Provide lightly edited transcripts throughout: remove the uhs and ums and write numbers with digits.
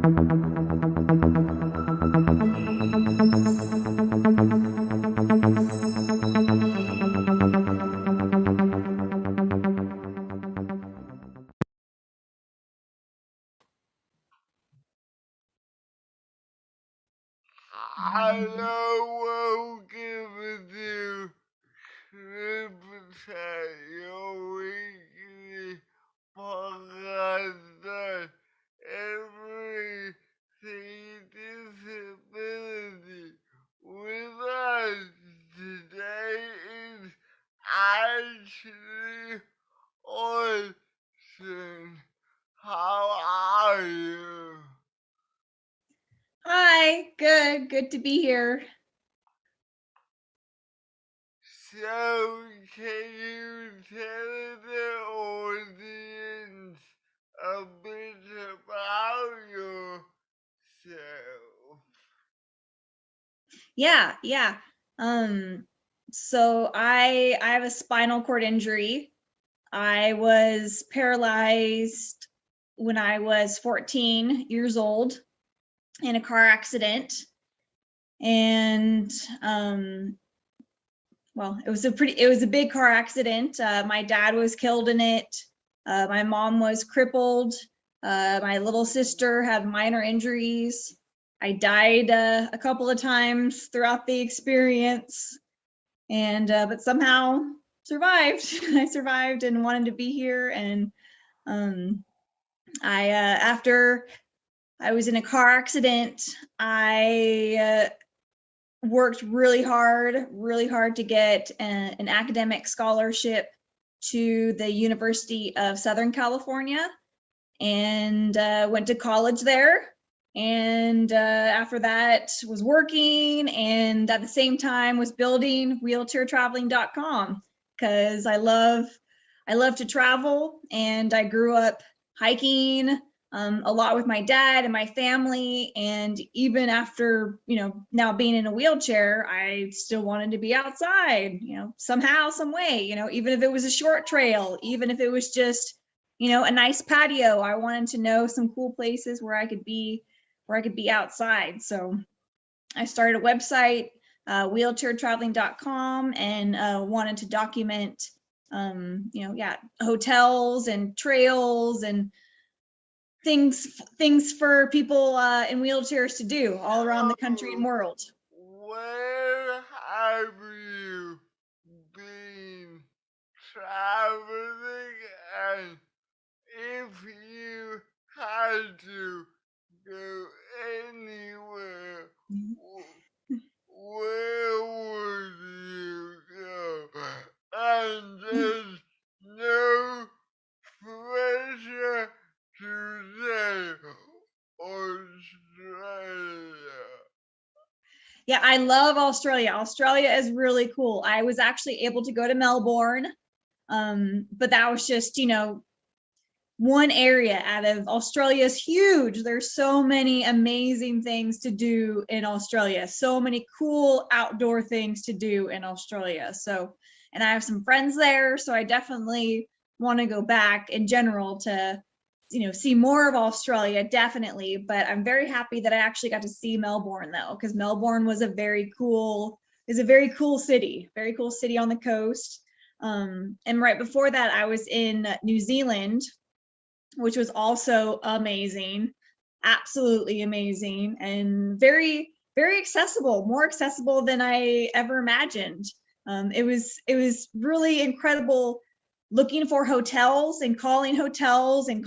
Hello, welcome to CripChat your weekly podcast on everything disability. With us today is Ashley Olsen. How are you? Hi, good to be here. So, can you tell the audience a bit about yourself? Yeah. So I have a spinal cord injury. I was paralyzed when I was 14 years old in a car accident. And well, it was a big car accident. My dad was killed in it. My mom was crippled. My little sister had minor injuries. I died a couple of times throughout the experience, and but somehow survived. I survived and wanted to be here. And after I was in a car accident, I worked really hard to get an academic scholarship to the University of Southern California, and went to college there. And after that was working, and at the same time was building wheelchairtraveling.com, because I love to travel, and I grew up hiking a lot with my dad and my family. And even after, now being in a wheelchair, I still wanted to be outside, somehow, some way, even if it was a short trail, even if it was just, a nice patio. I wanted to know some cool places where I could be outside. So I started a website, wheelchairtraveling.com, and wanted to document, hotels and trails and things for people in wheelchairs to do all around the country and world. Where have you been traveling, and if you had to go anywhere, where would you go? And there's no pressure to say Australia. Yeah, I love Australia. Australia is really cool. I was actually able to go to Melbourne, but that was just, one area out of Australia. Is huge. There's so many amazing things to do in Australia. So many cool outdoor things to do in Australia. So, and I have some friends there, so I definitely want to go back in general to, see more of Australia, definitely. But I'm very happy that I actually got to see Melbourne, though, because Melbourne was a very cool city, very cool city on the coast. And right before that, I was in New Zealand, which was also amazing, absolutely amazing, and very, very accessible, more accessible than I ever imagined. It was really incredible looking for hotels and calling hotels and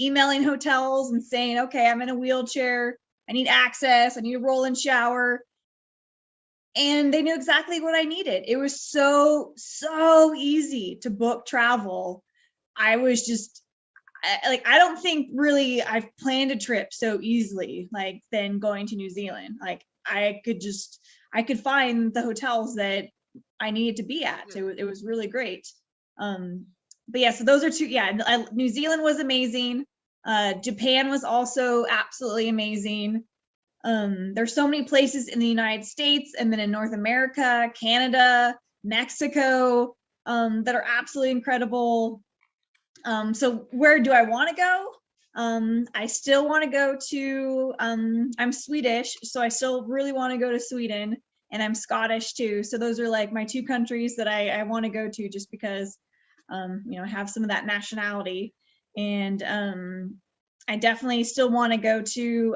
emailing hotels and saying, okay, I'm in a wheelchair, I need access, I need a roll-in shower. And they knew exactly what I needed. It was so easy to book travel. I was just I don't think really I've planned a trip so easily like than going to New Zealand. Like I could find the hotels that I needed to be at. It was really great. But yeah, so those are two. Yeah, New Zealand was amazing. Japan was also absolutely amazing. There's so many places in the United States and then in North America, Canada, Mexico, that are absolutely incredible. So where do I want to go? I still want to go to, I'm Swedish, so I still really want to go to Sweden, and I'm Scottish too. So those are like my two countries that I want to go to just because, I have some of that nationality. And I definitely still want to go to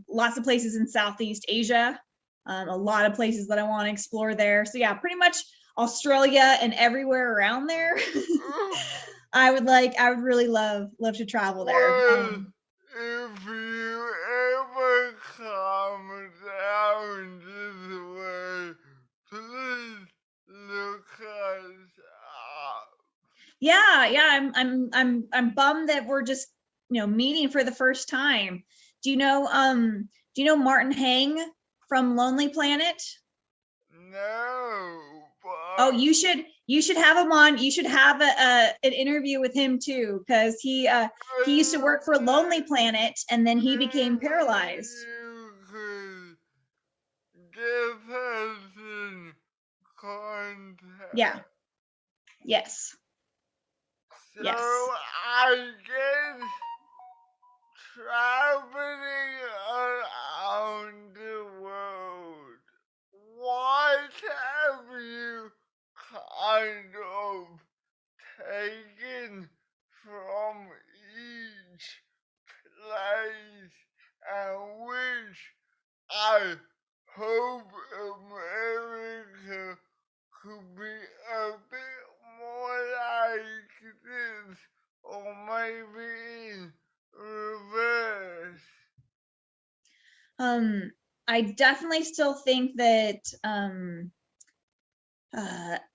lots of places in Southeast Asia, a lot of places that I want to explore there. So yeah, pretty much Australia and everywhere around there. I would really love to travel there. Well, if you ever come down this way, please look us up. Yeah, I'm bummed that we're just, meeting for the first time. Do you know Martin Hang from Lonely Planet? No, Oh, but you should have him on. You should have an interview with him too, because he used to work for Lonely Planet and then he became maybe paralyzed. you could get us in Yeah. contact. Yes. So Yes. I guess traveling around the world, what have you kind of taken from each place and which I hope America could be a bit more like this, or maybe in reverse. I definitely still think that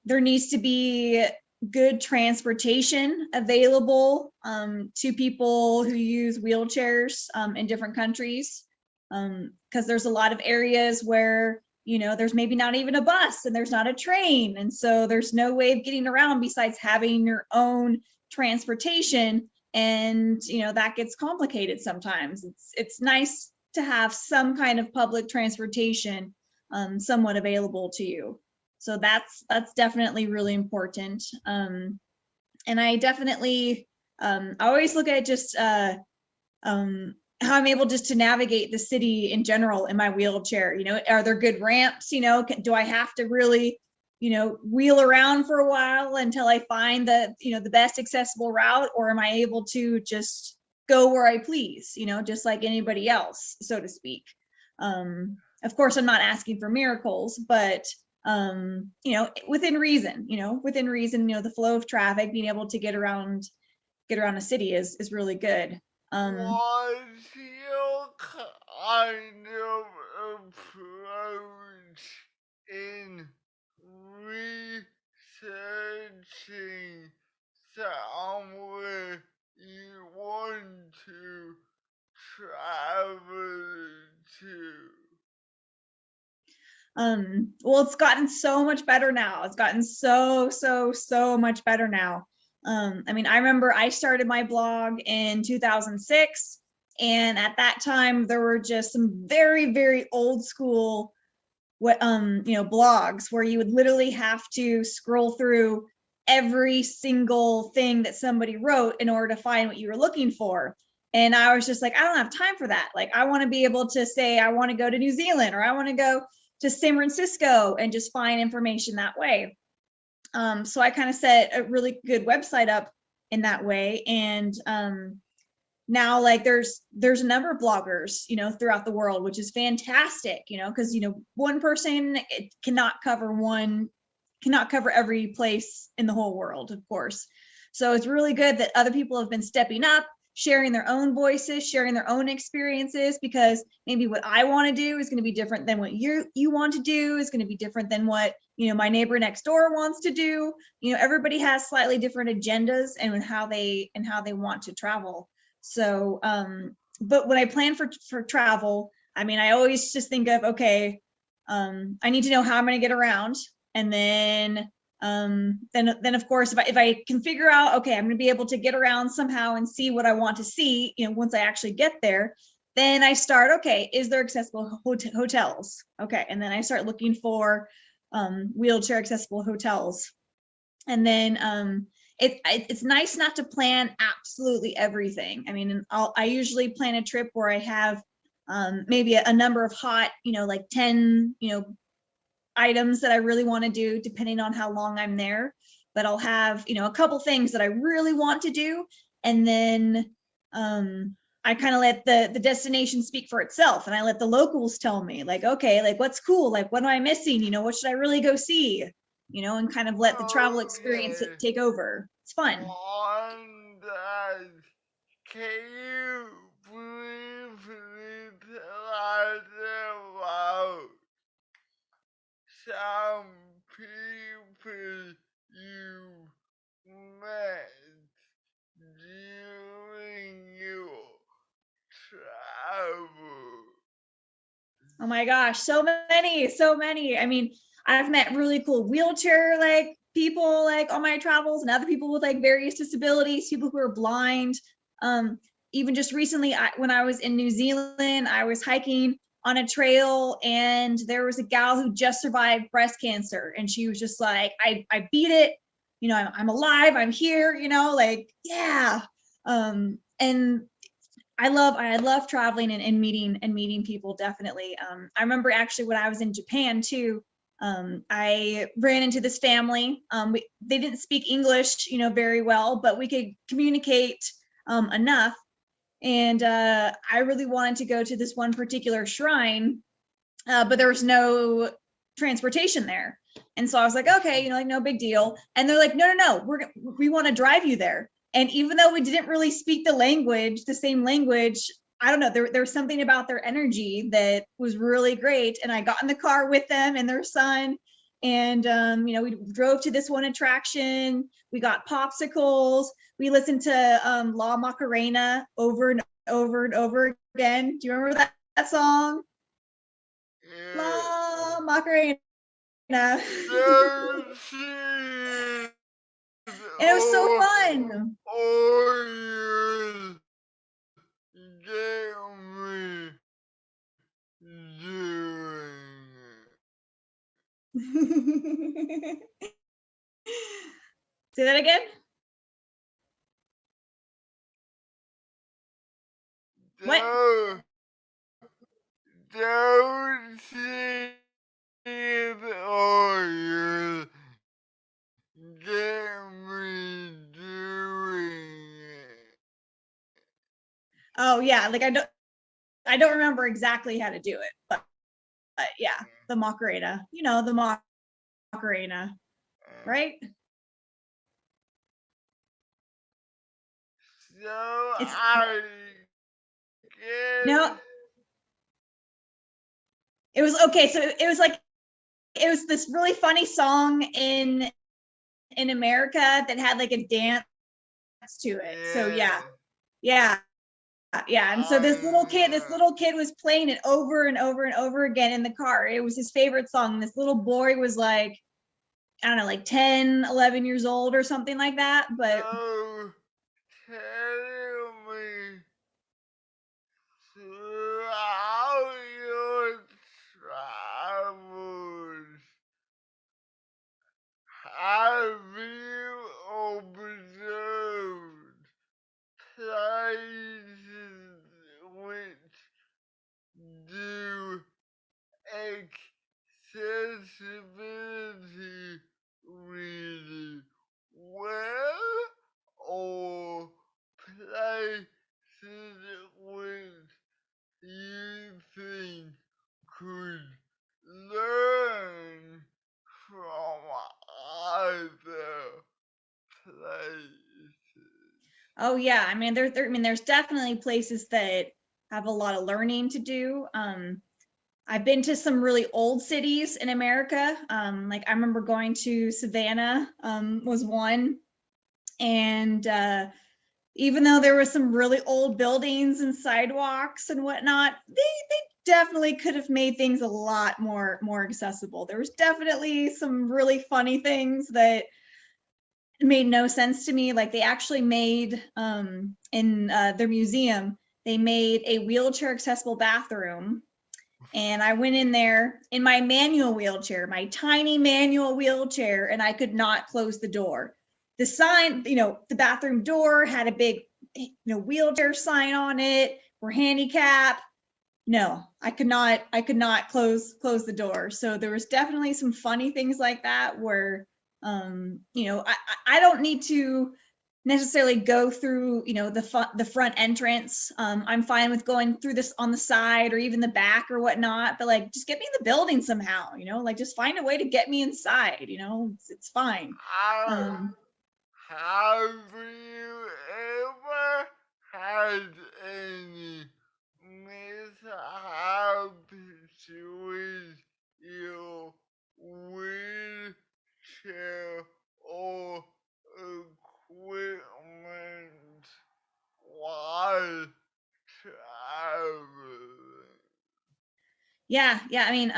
there needs to be good transportation available to people who use wheelchairs in different countries, because there's a lot of areas where there's maybe not even a bus and there's not a train, and so there's no way of getting around besides having your own transportation, and that gets complicated sometimes. It's nice to have some kind of public transportation somewhat available to you. So that's definitely really important. And I definitely I always look at just how I'm able just to navigate the city in general in my wheelchair. Are there good ramps? Do I have to really wheel around for a while until I find the best accessible route, or am I able to just go where I please? Just like anybody else, so to speak. Of course, I'm not asking for miracles, but within reason. The flow of traffic, being able to get around a city is really good. What's your kind of approach in researching somewhere you want to travel to? Well, it's gotten so much better now. It's gotten so much better now. I mean, I remember I started my blog in 2006, and at that time there were just some very old school blogs where you would literally have to scroll through every single thing that somebody wrote in order to find what you were looking for. And I was just like, I don't have time for that. Like, I want to be able to say I want to go to New Zealand, or I want to go to San Francisco, and just find information that way. So I kind of set a really good website up in that way. And now, like, there's a number of bloggers throughout the world, which is fantastic, because one person cannot cover every place in the whole world, of course. So it's really good that other people have been stepping up, sharing their own voices, sharing their own experiences, because maybe what I want to do is going to be different than what you want to do, is going to be different than what my neighbor next door wants to do. Everybody has slightly different agendas and how they want to travel. So but when I plan for travel, I mean, I always just think of, okay, I need to know how I'm going to get around, and then of course, if I can figure out, okay, I'm going to be able to get around somehow and see what I want to see, once I actually get there, then I start, okay, is there accessible hotels? Okay, and then I start looking for wheelchair accessible hotels. And then it's nice not to plan absolutely everything. I mean, I usually plan a trip where I have maybe a number of hot, like 10, items that I really want to do depending on how long I'm there. But I'll have, a couple things that I really want to do. And then I kind of let the destination speak for itself. And I let the locals tell me, like, okay, like what's cool? Like, what am I missing? What should I really go see? And kind of let the travel experience Okay. take over. It's fun. On that, can you briefly tell us about some people you met during your travel? Oh my gosh, so many, so many. I mean, I've met really cool wheelchair like people like on my travels, and other people with like various disabilities, people who are blind. Even just recently, when I was in New Zealand, I was hiking on a trail, and there was a gal who just survived breast cancer, and she was just like, I beat it. I'm alive. I'm here. Like, yeah. And I love traveling and meeting people, definitely. I remember actually when I was in Japan too, I ran into this family. They didn't speak English, very well, but we could communicate enough. And I really wanted to go to this one particular shrine, but there was no transportation there. And so I was like, okay, like no big deal. And they're like, no, we want to drive you there. And even though we didn't really speak the same language, I don't know, there was something about their energy that was really great. And I got in the car with them and their son. And we drove to this one attraction. We got popsicles. We listened to La Macarena over and over and over again. Do you remember that song? Yeah. La Macarena. And There she is. it was so fun. Oh, you get me doing Say that again. it. What? Don't see it, oh, you get me doing it. Oh yeah, like I don't remember exactly how to do it, but yeah, the Macarena. The Macarena, right? So It's I no, guess, it was okay. So it was like it was this really funny song in America that had like a dance to it. So yeah. yeah. Yeah, and so this I little kid was playing it over and over and over again in the car. It was his favorite song. This little boy was like, I don't know, like 10, 11 years old or something like that. But so tell me throughout your travels, have you observed places which do accessibility really well, or places which you think could learn from other places? oh yeah, I mean there's definitely places that have a lot of learning to do. I've been to some really old cities in America. Like I remember going to Savannah, was one, and even though there were some really old buildings and sidewalks and whatnot, they definitely could have made things a lot more accessible. There was definitely some really funny things that made no sense to me. Like they actually made in their museum, they made a wheelchair accessible bathroom. And I went in there in my manual wheelchair, my tiny manual wheelchair, and I could not close the door. the sign, the bathroom door had a big, wheelchair sign on it. We're handicapped. No, I could not close the door. So there was definitely some funny things like that where, I don't need to necessarily go through, the front entrance. I'm fine with going through this on the side or even the back or whatnot, but like, just get me in the building somehow, like just find a way to get me inside, it's fine. Have you ever had any mishaps with your wheelchair or equipment while traveling? Yeah. I mean,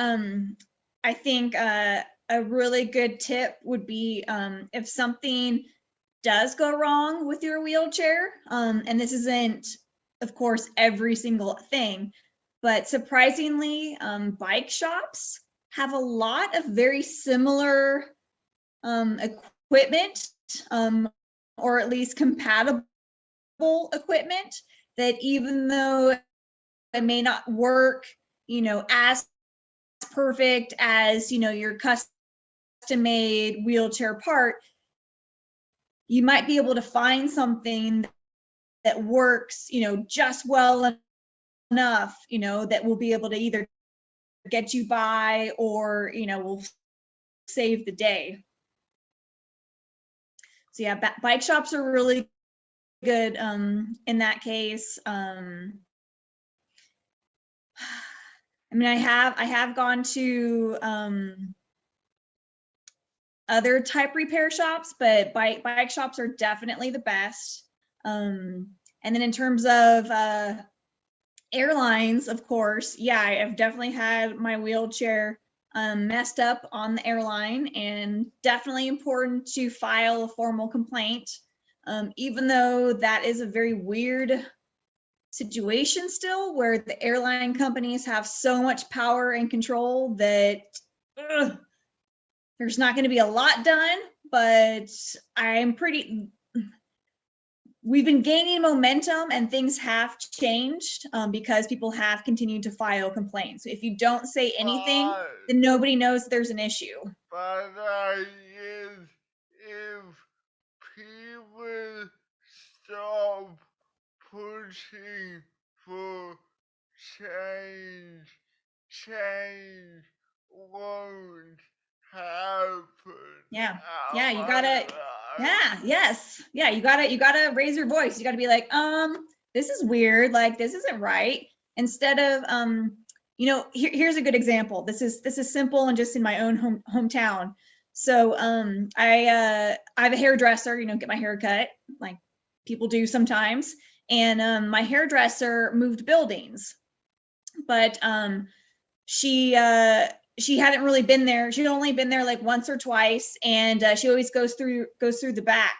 I think a really good tip would be, if something does go wrong with your wheelchair, and this isn't, of course, every single thing, but surprisingly, bike shops have a lot of very similar equipment, or at least compatible equipment, that even though it may not work, as perfect as, your custom made wheelchair part, you might be able to find something that works, just well enough, that will be able to either get you by or, will save the day. So yeah, bike shops are really good in that case. I mean, I have gone to other type repair shops, but bike shops are definitely the best. And then in terms of airlines, of course, yeah, I've definitely had my wheelchair messed up on the airline, and definitely important to file a formal complaint, even though that is a very weird situation still, where the airline companies have so much power and control that there's not going to be a lot done. But we've been gaining momentum and things have changed, because people have continued to file complaints. So if you don't say anything, then nobody knows there's an issue. But if people stop pushing for change won't happen. Yeah. Am You I gotta, right? you gotta raise your voice. You gotta be like, this is weird. Like, this isn't right. Instead of, here's a good example. This is simple and just in my own hometown. So, I have a hairdresser, get my hair cut like people do sometimes. And, my hairdresser moved buildings, but, she hadn't really been there. She'd only been there like once or twice, and she always goes through the back.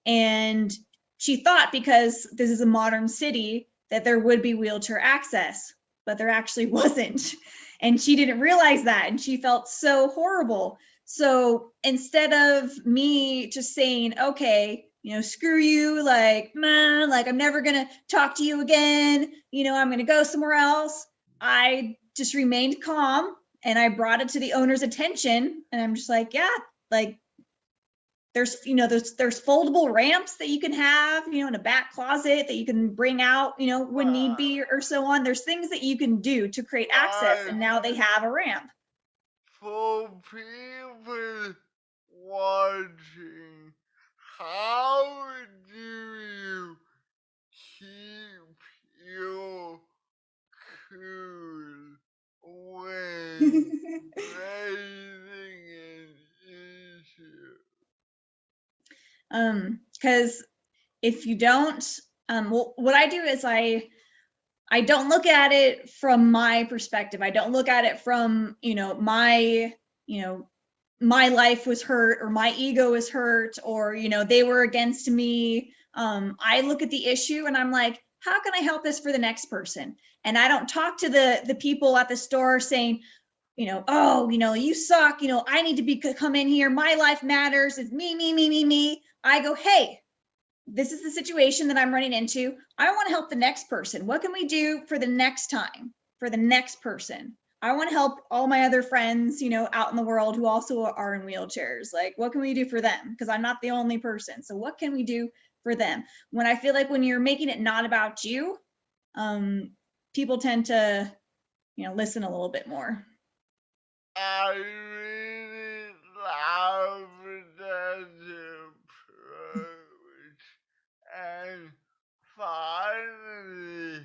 And she thought, because this is a modern city, that there would be wheelchair access, but there actually wasn't. And she didn't realize that, and she felt so horrible. So instead of me just saying, okay, screw you, like, nah, like, I'm never gonna talk to you again, I'm gonna go somewhere else, I just remained calm, and I brought it to the owner's attention. And I'm just like, yeah, like, there's foldable ramps that you can have, in a back closet that you can bring out, when need be, or so on. There's things that you can do to create access, and now they have a ramp. For people watching, how do you keep your cool when raising an issue? Because if you don't, well, what I do is I don't look at it from my perspective. I don't look at it from, my life was hurt, or my ego was hurt, or, they were against me. I look at the issue and I'm like, how can I help this for the next person? And I don't talk to the people at the store saying, oh, you suck, I need to come in here. My life matters. It's me. I go, hey, this is the situation that I'm running into. I want to help the next person. What can we do for the next time, for the next person? I want to help all my other friends, out in the world who also are in wheelchairs. Like, what can we do for them? Because I'm not the only person. So what can we do for them? When I feel like when you're making it not about you, people tend to, listen a little bit more. I really love that approach. And finally,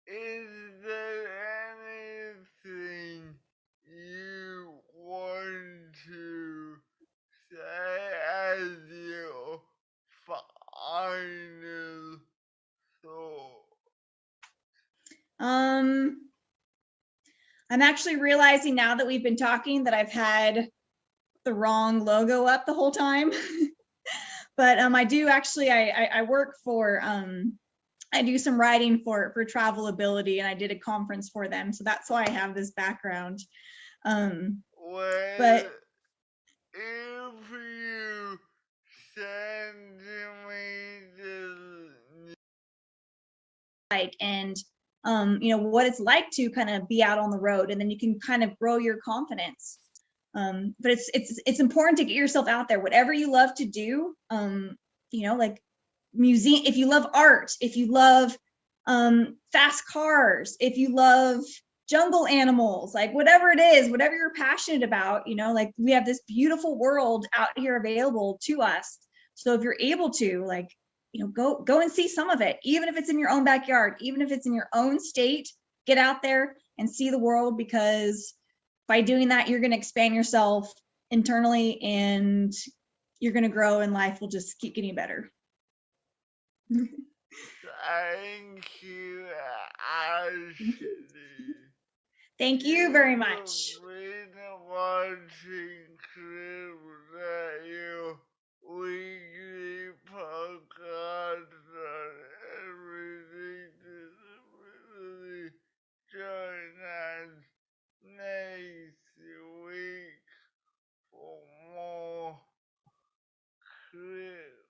is there anything you want to say as your final thought? I'm actually realizing now that we've been talking that I've had the wrong logo up the whole time. But I do actually, I work for, I do some writing for Travelability, and I did a conference for them. So that's why I have this background. Well, But if you send me the and what it's like to kind of be out on the road, and then you can kind of grow your confidence. But it's important to get yourself out there, whatever you love to do. Like museum, if you love art, if you love fast cars, if you love jungle animals, like whatever it is, whatever you're passionate about, like we have this beautiful world out here available to us. So if you're able to, like, go and see some of it, even if it's in your own backyard, even if it's in your own state. Get out there and see the world, because by doing that, you're going to expand yourself internally, and you're going to grow, and life will just keep getting better. thank you, Ashley. Thank you very much. You've been watching CripChat, your weekly podcast on everything disability. Join us next week for more CripChat.